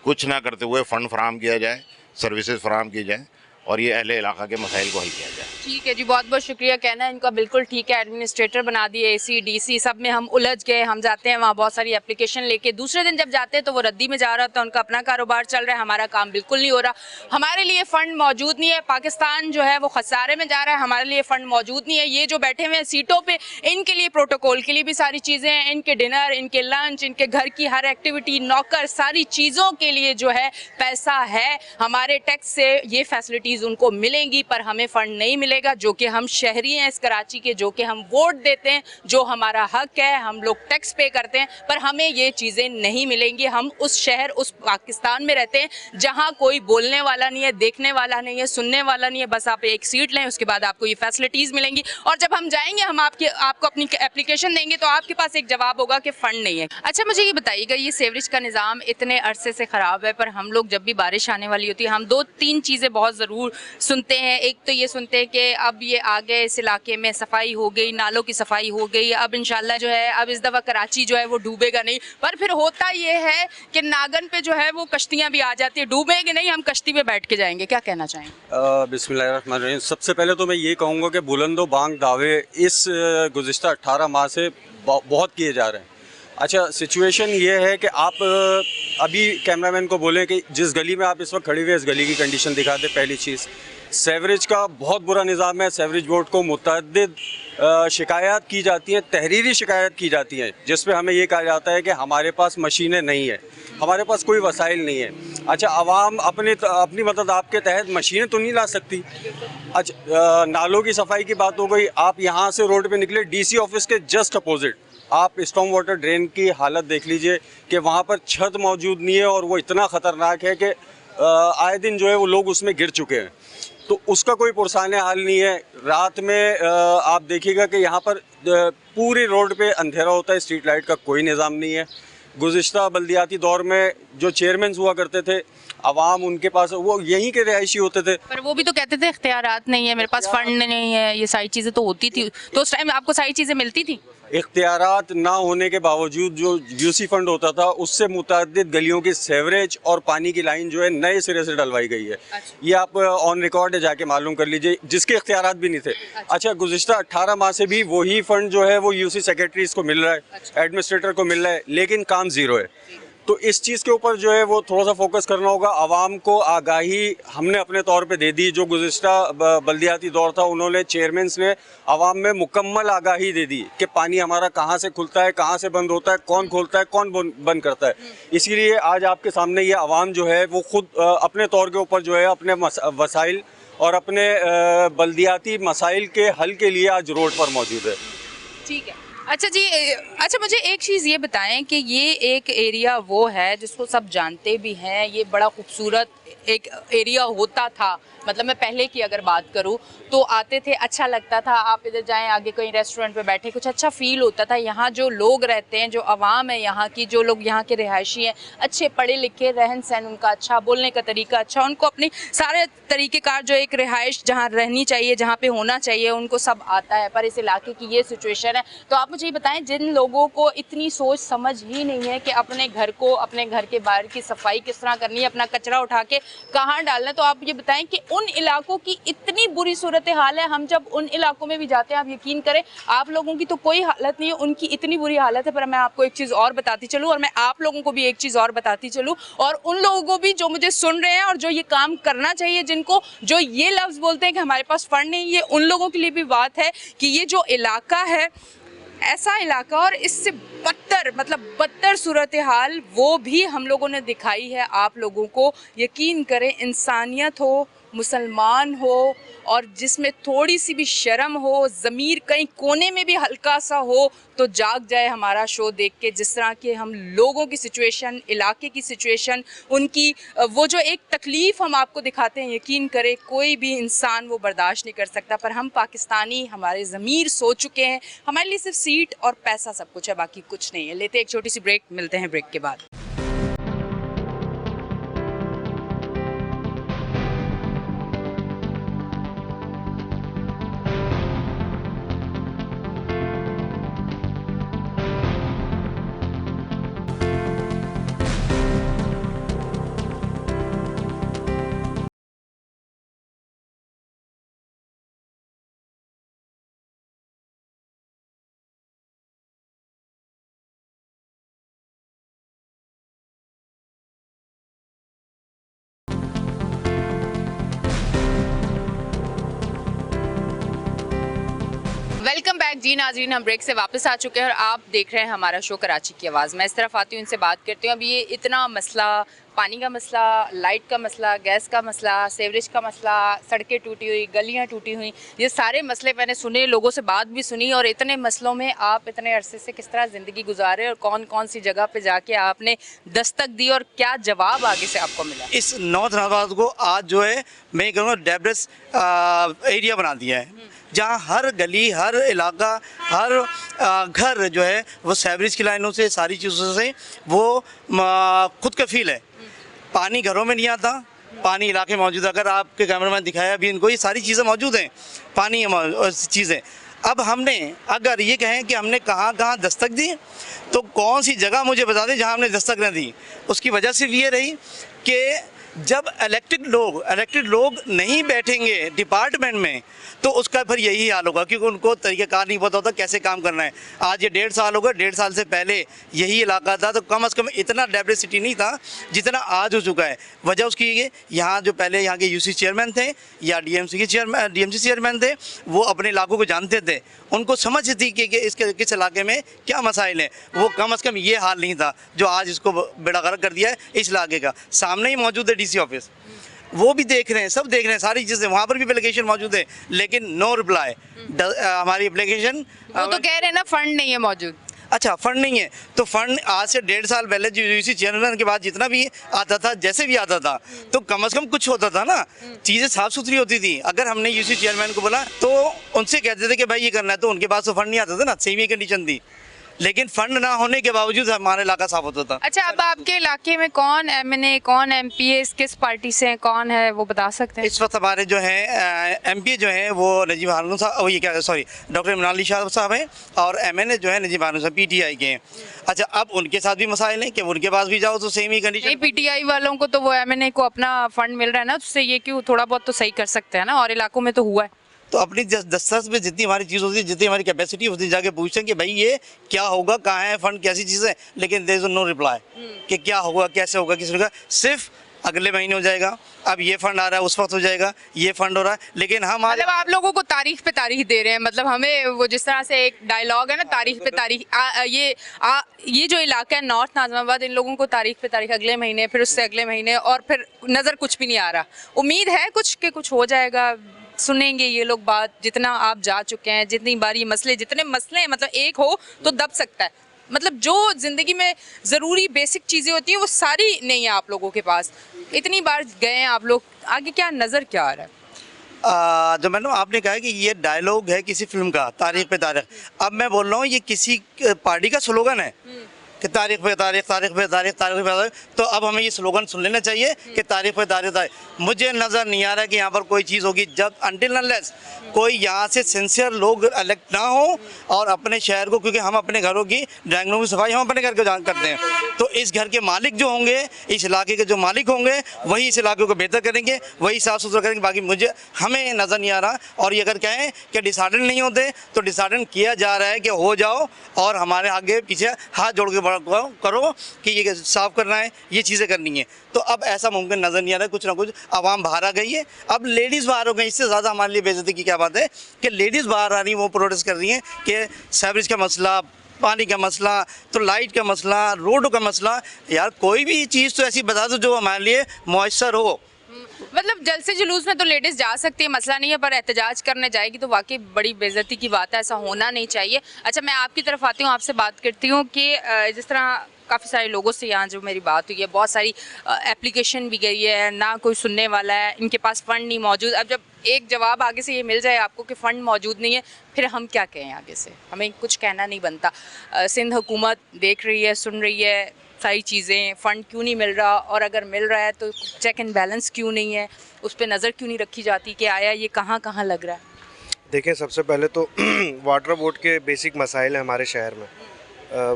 कुछ ना करते हुए फ़ंड फराम किया जाए, सर्विसेज फराम की जाए और ये अहले इलाका के मसाइल को हल किया जाए। ठीक है जी, बहुत बहुत शुक्रिया। कहना है इनका बिल्कुल ठीक है, एडमिनिस्ट्रेटर बना दिए, एसी डीसी सब में हम उलझ गए। हम जाते हैं वहाँ बहुत सारी एप्लीकेशन लेके, दूसरे दिन जब जाते हैं तो वो रद्दी में जा रहा था, उनका अपना कारोबार चल रहा है, हमारा काम बिल्कुल नहीं हो रहा। हमारे लिए फ़ंड मौजूद नहीं है, पाकिस्तान जो है वो खसारे में जा रहा है, हमारे लिए फ़ंड मौजूद नहीं है। ये जो बैठे हुए हैं सीटों पर, इनके लिए प्रोटोकॉल के लिए भी सारी चीज़ें हैं, इनके डिनर, इनके लंच, इनके घर की हर एक्टिविटी, नौकर, सारी चीज़ों के लिए जो है पैसा है। हमारे टैक्स से ये फैसिलिटीज़ उनको मिलेंगी, पर हमें फ़ंड नहीं मिलेगा, जो कि हम शहरी हैं इस कराची के, जो कि हम वोट देते हैं, जो हमारा हक है, हम लोग टैक्स पे करते हैं, पर हमें ये चीज़ें नहीं मिलेंगी। हम उस शहर, उस पाकिस्तान में रहते हैं जहाँ कोई बोलने वाला नहीं है, देखने वाला नहीं है, सुनने वाला नहीं है। बस आप एक सीट लें, उसके बाद आपको ये फैसिलिटीज़ मिलेंगी, और जब हम जाएंगे, हम आपको अपनी एप्लीकेशन देंगे तो आपके पास एक जवाब होगा कि फ़ंड नहीं है। अच्छा, मुझे ये बताइएगा, ये सीवरेज का निज़ाम इतने अरसे से ख़राब है, पर हम लोग जब भी बारिश आने वाली होती है, हम 2-3 चीज़ें बहुत ज़रूर सुनते हैं। एक तो ये सुनते हैं कि अब ये आ गए, इस इलाके में सफाई हो गई, नालों की सफाई हो गई, अब इंशाल्लाह जो है अब इस दफ़ा कराची जो है वो डूबेगा नहीं। पर फिर होता ये है कि नागन पे जो है वो कश्तियाँ भी आ जाती है, डूबेंगे नहीं, हम कश्ती में बैठ के जाएंगे। क्या कहना चाहेंगे? बिस्मिल्लाहिर्रहमानिर्रहीम। सबसे पहले तो मैं ये कहूँगा कि बुलंदो बांग दावे इस गुज़िश्ता 18 माह से बहुत किए जा रहे हैं। अच्छा, सिचुएशन ये है कि आप अभी कैमरामैन को बोलें कि जिस गली में आप इस वक्त खड़े हुए इस गली की कंडीशन दिखा दें। पहली चीज़, सेवरेज का बहुत बुरा निज़ाम है। सेवरेज बोर्ड को मुतअद्दिद शिकायत की जाती हैं, तहरीरी शिकायत की जाती हैं, जिस पे हमें ये कहा जाता है कि हमारे पास मशीनें नहीं है, हमारे पास कोई वसाइल नहीं है। अच्छा, आवाम अपनी मदद आपके तहत मशीनें तो नहीं ला सकती। अच्छा, नालों की सफाई की बात हो गई। आप यहाँ से रोड पे निकले, डीसी ऑफिस के जस्ट अपोजिट आप स्टॉर्म वाटर ड्रेन की हालत देख लीजिए कि वहाँ पर छत मौजूद नहीं है, और वो इतना ख़तरनाक है कि आए दिन जो है वो लोग उसमें गिर चुके हैं। तो उसका कोई पुरसान हाल नहीं है। रात में आप देखिएगा कि यहाँ पर पूरी रोड पे अंधेरा होता है, स्ट्रीट लाइट का कोई निज़ाम नहीं है। गुज़िश्ता बल्दियाती दौर में जो चेयरमैन हुआ करते थे, आवाम उनके पास वो यहीं के रिहायशी होते थे, पर वो भी तो कहते थे इख्तियारात नहीं है, मेरे पास फ़ंड नहीं है, ये सारी चीज़ें तो होती थी। तो उस टाइम आपको सारी चीज़ें मिलती थी? इख्तियारात ना होने के बावजूद जो यूसी फंड होता था, उससे मुतअद्दिद गलियों की सेवरेज और पानी की लाइन जो है नए सिरे से डलवाई गई है। ये आप ऑन रिकॉर्ड है, जाके मालूम कर लीजिए, जिसके इख्तियारात भी नहीं थे। अच्छा, गुज़िश्ता 18 माह से भी वही फंड जो है वो यूसी सेक्रेटरीज को मिल रहा है, एडमिनिस्ट्रेटर को मिल रहा है, लेकिन काम ज़ीरो है। तो इस चीज़ के ऊपर जो है वो थोड़ा सा फोकस करना होगा। आवाम को आगाही हमने अपने तौर पे दे दी। जो गुज़िश्ता बल्दियाती दौर था, उन्होंने चेयरमैन्स ने आवाम में मुकम्मल आगाही दे दी कि पानी हमारा कहाँ से खुलता है, कहाँ से बंद होता है, कौन खोलता है, कौन बंद करता है। इसीलिए आज आपके सामने ये आवाम जो है वो खुद अपने तौर के ऊपर जो है अपने वसाइल और अपने बल्दियाती मसाइल के हल के लिए आज रोड पर मौजूद है। ठीक है। अच्छा जी, अच्छा मुझे एक चीज़ ये बताएं कि ये एक एरिया वो है जिसको सब जानते भी हैं, ये बड़ा खूबसूरत एक एरिया होता था, मतलब मैं पहले की अगर बात करूं तो आते थे, अच्छा लगता था, आप इधर जाएं आगे कोई रेस्टोरेंट पे बैठे कुछ अच्छा फील होता था। यहाँ जो लोग रहते हैं, जो आवाम है यहाँ की, जो लोग यहाँ के रिहायशी हैं, अच्छे पढ़े लिखे, रहन सहन उनका अच्छा, बोलने का तरीका अच्छा, उनको अपनी सारे तरीक़ेकार जो एक रिहाइश जहाँ रहनी चाहिए, जहाँ पे होना चाहिए, उनको सब आता है। पर इस इलाके की ये सिचुएशन है। तो आप मुझे ये बताएं, जिन लोगों को इतनी सोच समझ ही नहीं है कि अपने घर को, अपने घर के बाहर की सफाई किस तरह करनी है, अपना कचरा उठा के कहाँ डालना है, तो आप ये बताएं कि उन इलाकों की इतनी बुरी सूरत हाल है। हम जब उन इलाकों में भी जाते हैं, आप यकीन करें, आप लोगों की तो कोई हालत नहीं है, उनकी इतनी बुरी हालत है। पर मैं आपको एक चीज़ और बताती चलूँ, और मैं आप लोगों को भी एक चीज़ और बताती चलूँ, और उन लोगों को भी जो मुझे सुन रहे हैं और जो ये काम करना चाहिए, जिनको जो ये लफ्ज़ बोलते हैं कि हमारे पास फंड नहीं, ये उन लोगों के लिए भी बात है कि ये जो इलाका है, ऐसा इलाका और इससे बदतर, मतलब बदतर सूरत हाल वो भी हम लोगों ने दिखाई है आप लोगों को। यकीन करें, इंसानियत हो, मुसलमान हो, और जिसमें थोड़ी सी भी शर्म हो, ज़मीर कहीं कोने में भी हल्का सा हो, तो जाग जाए हमारा शो देख के। जिस तरह के हम लोगों की सिचुएशन, इलाके की सिचुएशन, उनकी वो जो एक तकलीफ़ हम आपको दिखाते हैं, यकीन करें कोई भी इंसान वो बर्दाश्त नहीं कर सकता। पर हम पाकिस्तानी, हमारे ज़मीर सो चुके हैं, हमारे लिए सिर्फ सीट और पैसा सब कुछ है, बाकी कुछ नहीं है। लेते एक छोटी सी ब्रेक, मिलते हैं ब्रेक के बाद। वेलकम बैक जी नाज़रीन, हम ब्रेक से वापस आ चुके हैं और आप देख रहे हैं हमारा शो कराची की आवाज़। मैं इस तरफ आती हूँ, इनसे बात करती हूँ। अब ये इतना मसला, पानी का मसला, लाइट का मसला, गैस का मसला, सेवरेज का मसला, सड़कें टूटी हुई, गलियाँ टूटी हुई, ये सारे मसले मैंने सुने, लोगों से बात भी सुनी। और इतने मसलों में आप इतने अरसे से किस तरह ज़िंदगी गुजारे और कौन कौन सी जगह पे जाके आपने दस्तक दी और क्या जवाब आगे से आपको मिला? इस नॉर्थ नाबाद को आज जो है मैं कहूँगा डेब्रेस एरिया बना दिया है, जहाँ हर गली, हर इलाका, हर घर जो है वो सीवरेज की लाइनों से, सारी चीज़ों से वो खुद कफील है। पानी घरों में नहीं आता, पानी इलाके मौजूद है। अगर आपके कैमरामैन दिखाया अभी इनको, ये सारी चीज़ें मौजूद हैं, पानी चीज़ें। अब हमने अगर ये कहें कि हमने कहाँ कहाँ दस्तक दी, तो कौन सी जगह मुझे बता दें जहाँ हमने दस्तक न दी। उसकी वजह सिर्फ ये रही कि जब इलेक्टेड लोग नहीं बैठेंगे डिपार्टमेंट में, तो उसका फिर यही हाल होगा, क्योंकि उनको तरीक़ाकार नहीं पता होता कैसे काम करना है। आज ये 1.5 साल हो गए, 1.5 साल से पहले यही इलाका था, तो कम से कम इतना डाइवर्सिटी नहीं था जितना आज हो चुका है। वजह उसकी ये, यहाँ जो पहले यहाँ के यूसी चेयरमैन थे या डीएमसी चेयरमैन थे, वो अपने इलाकों को जानते थे, उनको समझ थी कि इसके किस इलाके में क्या मसाइल हैं। वो कम से कम ये हाल नहीं था जो आज इसको बेड़ा गर्क कर दिया है इस इलाके का। सामने ही मौजूद है डीसी ऑफिस, वो भी देख रहे हैं, सब देख रहे हैं, सारी चीज़ें, वहाँ पर भी एप्लीकेशन मौजूद है, लेकिन नो रिप्लाई। हमारी एप्लीकेशन, वो तो कह रहे हैं ना फंड नहीं है मौजूद। अच्छा, फंड नहीं है, तो फंड आज से 1.5 साल पहले जो यूसी चेयरमैन के बाद जितना भी आता था, जैसे भी आता था, तो कम से कम कुछ होता था ना, चीज़ें साफ़ सुथरी होती थी। अगर हमने यूसी चेयरमैन को बोला तो उनसे कहते थे कि भाई ये करना है, तो उनके पास तो फंड नहीं आता था ना, सेम ही कंडीशन थी, लेकिन फंड ना होने के बावजूद हमारा इलाका साफ होता था। अच्छा, अब आपके इलाके में कौन एमएनए, कौन एमपी है, किस पार्टी से हैं, कौन है, वो बता सकते हैं? इस वक्त हमारे जो है एमपी जो है वो नजीब हारून साहब, ये क्या सॉरी डॉक्टर इमरान अली शाह साहब हैं, और एमएनए जो है नजीब हारून साहब पीटीआई के हैं। अच्छा, अब उनके साथ भी मसाइल हैं कि उनके पास भी जाओ तो सेम ही कंडीशन। नहीं, पीटीआई वालों को तो वो एमएनए को अपना फंड मिल रहा है ना, उससे ये क्यों थोड़ा बहुत तो सही कर सकते हैं ना, और इलाकों में तो हुआ है। तो अपनी दस्तक में जितनी हमारी चीज़ होती है, जितनी हमारी कैपेसिटी होती है, जाके पूछते हैं कि भाई ये क्या होगा, कहाँ है फंड, कैसी चीज़ है, लेकिन देयर इज नो रिप्लाई कि क्या होगा, कैसे होगा, किस होगा। सिर्फ अगले महीने हो जाएगा, अब ये फंड आ रहा है, उस वक्त हो जाएगा, ये फंड हो रहा है, लेकिन हम मतलब आप लोगों को तारीख पे तारीख दे रहे हैं। मतलब हमें वो जिस तरह से एक डायलॉग है ना, तारीख पे तारीख, ये जो इलाका है नॉर्थ नाज़िमाबाद, इन लोगों को तारीख पे तारीख, अगले महीने, फिर उससे अगले महीने, और फिर नज़र कुछ भी नहीं आ रहा। उम्मीद है कुछ के कुछ हो जाएगा, सुनेंगे ये लोग बात। जितना आप जा चुके हैं, जितनी बार ये मसले, जितने मसले हैं, मतलब एक हो तो दब सकता है। मतलब जो ज़िंदगी में ज़रूरी बेसिक चीज़ें होती हैं वो सारी नहीं है आप लोगों के पास। इतनी बार गए हैं आप लोग, आगे क्या नज़र क्या आ रहा है? जो मैंने आपने कहा है कि ये डायलॉग है किसी फिल्म का, तारीख पे तारीख। अब मैं बोल रहा हूँ ये किसी पार्टी का स्लोगन है कि तारीख पे तारीख, तारीख पे तारीख, तारीख पे तारीख। तो अब हमें ये स्लोगन सुन लेना चाहिए कि तारीख पे तारीख तारीख। मुझे नज़र नहीं आ रहा कि यहाँ पर कोई चीज़ होगी जब अनटिल अनलेस कोई यहाँ से सिंसियर लोग इलेक्ट ना हो और अपने शहर को, क्योंकि हम अपने घरों की ड्राइंग रूम की सफाई हम अपने घर को जान करते हैं, तो इस घर के मालिक जो होंगे, इस इलाके के जो मालिक होंगे, वही इस इलाके को बेहतर करेंगे, वही साफ़ सुथरा करेंगे। बाकी हमें नज़र नहीं आ रहा। और ये अगर कहें कि डिसाइडेंट नहीं होते तो डिसाइडेंट किया जा रहा है कि हो जाओ और हमारे आगे पीछे हाथ जोड़ के करो कि ये साफ़ करना है, ये चीज़ें करनी है। तो अब ऐसा मुमकिन नज़र नहीं आ रहा है। कुछ ना कुछ आवाम बाहर आ गई है, अब लेडीज़ बाहर हो गई। इससे ज़्यादा हमारे लिए बेइज्जती की क्या बात है कि लेडीज़ बाहर आ रही हैं, वो प्रोटेस्ट कर रही हैं कि सीवरेज का मसला, पानी का मसला, तो लाइट का मसला, रोडों का मसला। यार कोई भी चीज़ तो ऐसी बता दो जो हमारे लिए मुयस्सर हो। मतलब जलसे जुलूस में तो लेडीज जा सकती है, मसला नहीं है, पर एहतजाज करने जाएगी तो वाकई बड़ी बेइज्जती की बात है, ऐसा होना नहीं चाहिए। अच्छा, मैं आपकी तरफ आती हूँ, आपसे बात करती हूँ कि जिस तरह काफ़ी सारे लोगों से यहाँ जो मेरी बात हुई है, बहुत सारी एप्लीकेशन भी गई है, ना कोई सुनने वाला है, इनके पास फ़ंड नहीं मौजूद। अब जब एक जवाब आगे से ये मिल जाए आपको कि फ़ंड मौजूद नहीं है, फिर हम क्या कहें आगे से? हमें कुछ कहना नहीं बनता। सिंध हुकूमत देख रही है, सुन रही है सारी चीज़ें, फ़ंड क्यों नहीं मिल रहा, और अगर मिल रहा है तो चेक एंड बैलेंस क्यों नहीं है, उस पर नज़र क्यों नहीं रखी जाती कि आया ये कहाँ कहाँ लग रहा है? देखें, सबसे पहले तो वाटर बोर्ड के बेसिक मसाइल हैं हमारे शहर में।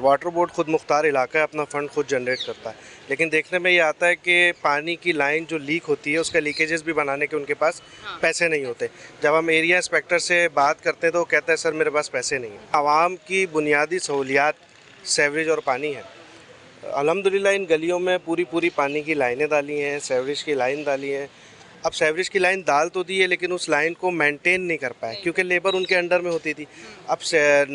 वाटर बोर्ड खुद मुख्तार इलाका है, अपना फ़ंड खुद जनरेट करता है, लेकिन देखने में ये आता है कि पानी की लाइन जो लीक होती है उसका लीकेजेस भी बनाने के उनके पास पैसे नहीं होते। जब हम एरिया इंस्पेक्टर से बात करते हैं तो वो कहता है सर मेरे पास पैसे नहीं हैं। आवाम की बुनियादी सहूलियात सीवरेज और पानी है। अल्हम्दुलिल्लाह इन गलियों में पूरी पानी की लाइनें डाली हैं, सीवरेज की लाइन डाली है। अब सीवरेज की लाइन डाल तो दी है लेकिन उस लाइन को मेंटेन नहीं कर पाए क्योंकि लेबर उनके अंडर में होती थी। अब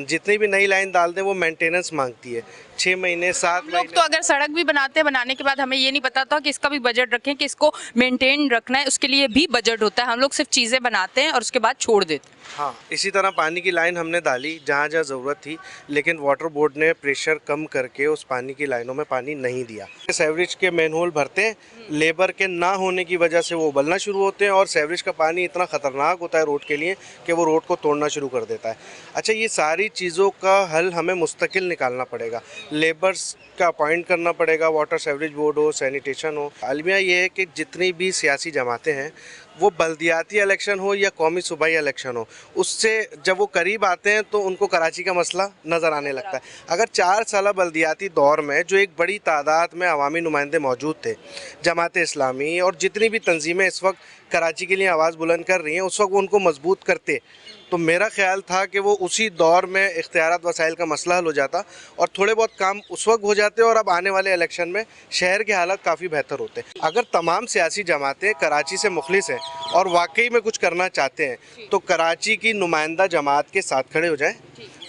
जितनी भी नई लाइन डाल दें वो मेंटेनेंस मांगती है, 6 महीने 7 महीने। लोग तो अगर सड़क भी बनाते हैं, बनाने के बाद हमें ये नहीं पता था कि इसका भी बजट रखें कि इसको मेंटेन रखना है, उसके लिए भी बजट होता है। हम लोग सिर्फ चीज़ें बनाते हैं और उसके बाद छोड़ देते हैं। हाँ, इसी तरह पानी की लाइन हमने डाली जहाँ जहाँ ज़रूरत थी, लेकिन वाटर बोर्ड ने प्रेशर कम करके उस पानी की लाइनों में पानी नहीं दिया। सीवरेज के मैनहोल भरते हैं, लेबर के ना होने की वजह से वो उबलना शुरू होते हैं और सीवरेज का पानी इतना ख़तरनाक होता है रोड के लिए कि वो रोड को तोड़ना शुरू कर देता है। अच्छा, ये सारी चीज़ों का हल हमें मुस्तकिल निकालना पड़ेगा, लेबर्स का अपॉइंट करना पड़ेगा, वाटर सीवरेज बोर्ड हो, सैनिटेशन हो। अलमिया ये है कि जितनी भी सियासी जमातें हैं वो बल्दियाती इलेक्शन हो या कौमी सूबाई इलेक्शन हो, उससे जब वो करीब आते हैं तो उनको कराची का मसला नज़र आने लगता है। अगर 4 साल बल्दियाती दौर में जो एक बड़ी तादाद में अवामी नुमाइंदे मौजूद थे, जमात इस्लामी और जितनी भी तंजीमें इस वक्त कराची के लिए आवाज़ बुलंद कर रही हैं, उस वक्त वो उनको मजबूत करते, तो मेरा ख्याल था कि वो उसी दौर में इख्तियारात वसाइल का मसला हल हो जाता और थोड़े बहुत काम उस वक्त हो जाते और अब आने वाले इलेक्शन में शहर के हालात काफ़ी बेहतर होते। अगर तमाम सियासी जमातें कराची से मुखलिस हैं और वाकई में कुछ करना चाहते हैं तो कराची की नुमाइंदा जमात के साथ खड़े हो जाएं।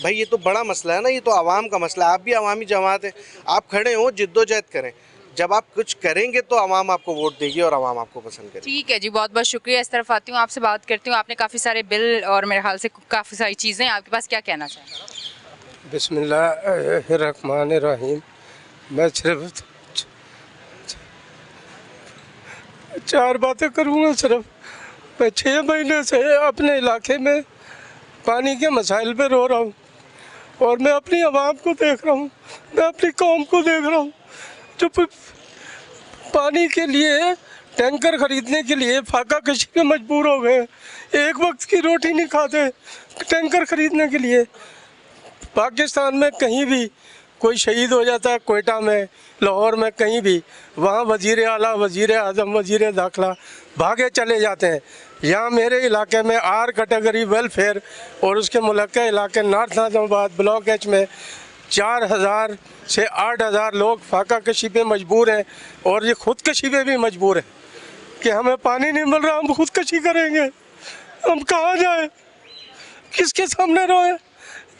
भाई ये तो बड़ा मसला है ना, ये तो आवाम का मसला है, आप भी अवामी जमात है, आप खड़े हो, जिद्दोजहद करें। जब आप कुछ करेंगे तो आवाम आपको वोट देगी और आवाम आपको पसंद करेगी। ठीक है जी, बहुत बहुत शुक्रिया। इस तरफ आती हूँ, आपसे बात करती हूँ। आपने काफ़ी सारे बिल और मेरे ख्याल से काफ़ी सारी चीज़ें, आपके पास क्या कहना चाहेंगे? बिस्मिल्लाहिर्रहमानिर्रहीम। मैं सिर्फ 4 बातें करूँगा। सिर्फ मैं 6 महीने से अपने इलाके में पानी के मसाइल पे रो रहा हूँ और मैं अपनी आवाम को देख रहा हूँ, मैं अपनी कौम को देख रहा हूँ जो पानी के लिए टैंकर ख़रीदने के लिए फाका कशी पे मजबूर हो गए। एक वक्त की रोटी नहीं खाते टैंकर ख़रीदने के लिए। पाकिस्तान में कहीं भी कोई शहीद हो जाता है, कोयटा में, लाहौर में, कहीं भी, वहाँ वज़ीर आला, वज़ीर आज़म, वज़ीर दाखिला भागे चले जाते हैं। यहाँ मेरे इलाके में आर कैटेगरी वेलफेयर और उसके मुलक्का इलाके नॉर्थ नाज़िमाबाद ब्लॉक एच में 4000 से 8000 लोग फाका कशी पे मजबूर हैं और ये खुदकशी पे भी मजबूर हैं कि हमें पानी नहीं मिल रहा, हम खुदकशी करेंगे। हम कहाँ जाएं, किसके सामने रोएं?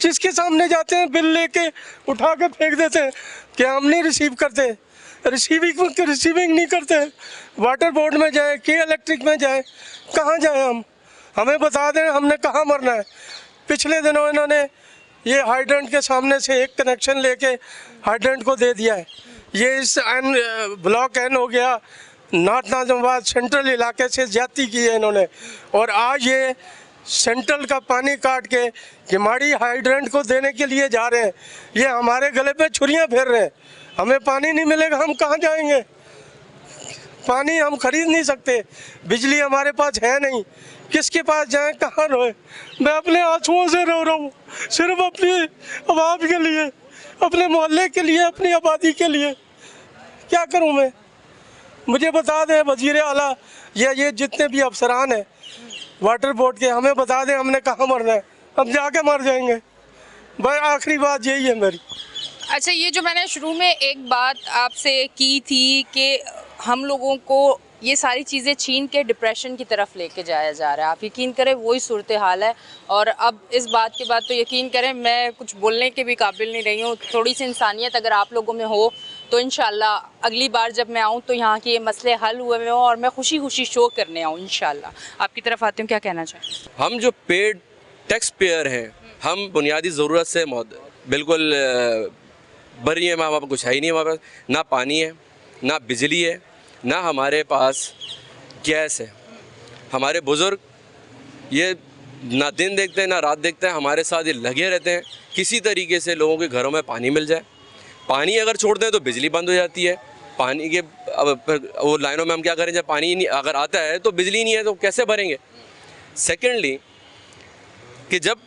जिसके सामने जाते हैं बिल लेके उठा के फेंक देते हैं कि हम नहीं रिसीव करते, रिसीविंग नहीं करते। वाटर बोर्ड में जाए कि इलेक्ट्रिक में जाए, कहाँ जाए हम? हमें बता दें हमने कहाँ मरना है। पिछले दिनों इन्होंने ये हाइड्रेंट के सामने से एक कनेक्शन लेके हाइड्रेंट को दे दिया है। ये इस ब्लॉक एन हो गया, नॉर्थ नाज़िमाबाद सेंट्रल इलाके से ज्यादती की है इन्होंने। और आज ये सेंट्रल का पानी काट के किमाड़ी हाइड्रेंट को देने के लिए जा रहे हैं। ये हमारे गले पे छुरियां फेर रहे हैं। हमें पानी नहीं मिलेगा, हम कहाँ जाएंगे? पानी हम खरीद नहीं सकते, बिजली हमारे पास है नहीं, किसके पास जाएं, कहाँ रोए? मैं अपने आंसुओं से रो रहा हूँ, सिर्फ अपनी आवाम के लिए, अपने मोहल्ले के लिए, अपनी आबादी के लिए। क्या करूँ मैं? मुझे बता दें वज़ीर आला या ये जितने भी अफसरान हैं वाटर बोर्ड के, हमें बता दें हमने कहाँ मरना है, हम जाके मर जाएंगे। भाई आखिरी बात यही है मेरी। अच्छा, ये जो मैंने शुरू में एक बात आपसे की थी कि हम लोगों को ये सारी चीज़ें छीन के डिप्रेशन की तरफ लेके जाया जा रहा है, आप यकीन करें वही सूरत हाल है। और अब इस बात के बाद तो यकीन करें मैं कुछ बोलने के भी काबिल नहीं रही हूँ। थोड़ी सी इंसानियत अगर आप लोगों में हो तो इंशाल्लाह अगली बार जब मैं आऊँ तो यहाँ के ये मसले हल हुए में हो और मैं खुशी खुशी शो करने आऊँ इंशाल्लाह। आपकी तरफ आती हूँ, क्या कहना चाहें? हम जो पेड टैक्स पेयर हैं, हम बुनियादी ज़रूरत से बिल्कुल भरी है। हमारे पास कुछ है ही नहीं, हमारे पास ना पानी है, ना बिजली है, ना हमारे पास गैस है। हमारे बुज़ुर्ग ये ना दिन देखते हैं ना रात देखते हैं, हमारे साथ ये लगे रहते हैं किसी तरीके से लोगों के घरों में पानी मिल जाए। पानी अगर छोड़ दें तो बिजली बंद हो जाती है। पानी के अब वो लाइनों में हम क्या करें, जब पानी नहीं अगर आता है तो बिजली नहीं है तो कैसे भरेंगे? सेकेंडली कि जब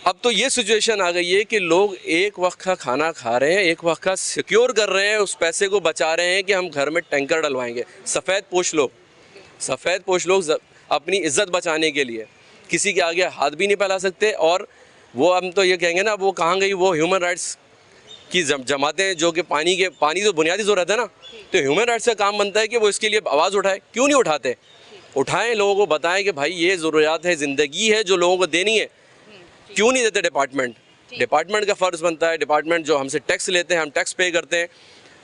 अब तो ये सिचुएशन आ गई है कि लोग एक वक्त का खाना खा रहे हैं, एक वक्त का सिक्योर कर रहे हैं, उस पैसे को बचा रहे हैं कि हम घर में टैंकर डलवाएंगे। सफ़ेद पोश लोग अपनी इज़्ज़त बचाने के लिए किसी के आगे हाथ भी नहीं फैला सकते। और वो हम तो ये कहेंगे ना, वो कहाँ गई वो ह्यूमन राइट्स की जमातें जो कि पानी तो बुनियादी ज़रूरत है ना, तो ह्यूमन राइट्स का काम बनता है कि वो इसके लिए आवाज़ उठाए। क्यों नहीं उठाते? उठाएं, लोगों को बताएं कि भाई ये ज़रूरियात है, ज़िंदगी है जो लोगों को देनी है। क्यों नहीं देते? डिपार्टमेंट का फ़र्ज़ बनता है। डिपार्टमेंट जो हमसे टैक्स लेते हैं, हम टैक्स पे करते हैं,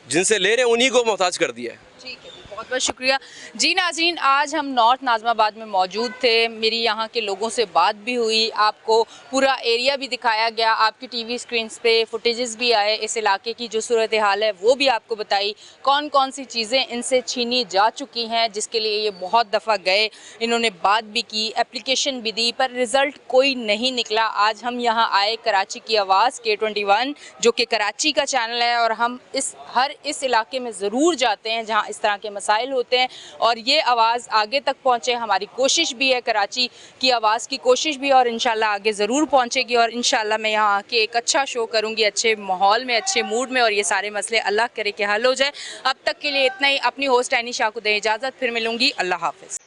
जिनसे ले रहे हैं उन्हीं को मोहताज कर दिया है। ठीक है, बहुत बहुत शुक्रिया जी। नाज़रीन, आज हम नॉर्थ नाज़िमाबाद में मौजूद थे, मेरी यहाँ के लोगों से बात भी हुई, आपको पूरा एरिया भी दिखाया गया, आपकी टीवी स्क्रीन्स पे फुटेजेस भी आए, इस इलाके की जो सूरत हाल है वो भी आपको बताई, कौन कौन सी चीज़ें इनसे छीनी जा चुकी हैं, जिसके लिए ये बहुत दफ़ा गए, इन्होंने बात भी की, एप्लीकेशन भी दी, पर रिज़ल्ट कोई नहीं निकला। आज हम यहाँ आए, कराची की आवाज़ K21 जो कि कराची का चैनल है, और हम इस इलाके में ज़रूर जाते हैं जहाँ इस तरह के मसाइल होते हैं और ये आवाज़ आगे तक पहुँचे। हमारी कोशिश भी है, कराची की आवाज़ की कोशिश भी, और इंशाल्लाह आगे ज़रूर पहुँचेगी। और इंशाल्लाह मैं यहाँ आके एक अच्छा शो करूँगी, अच्छे माहौल में, अच्छे मूड में, और ये सारे मसले अल्लाह करे कि हल हो जाए। अब तक के लिए इतना ही। अपनी होस्ट एनी शाह को दें इजाज़त, फिर मिलूँगी। अल्लाह हाफ़िज़।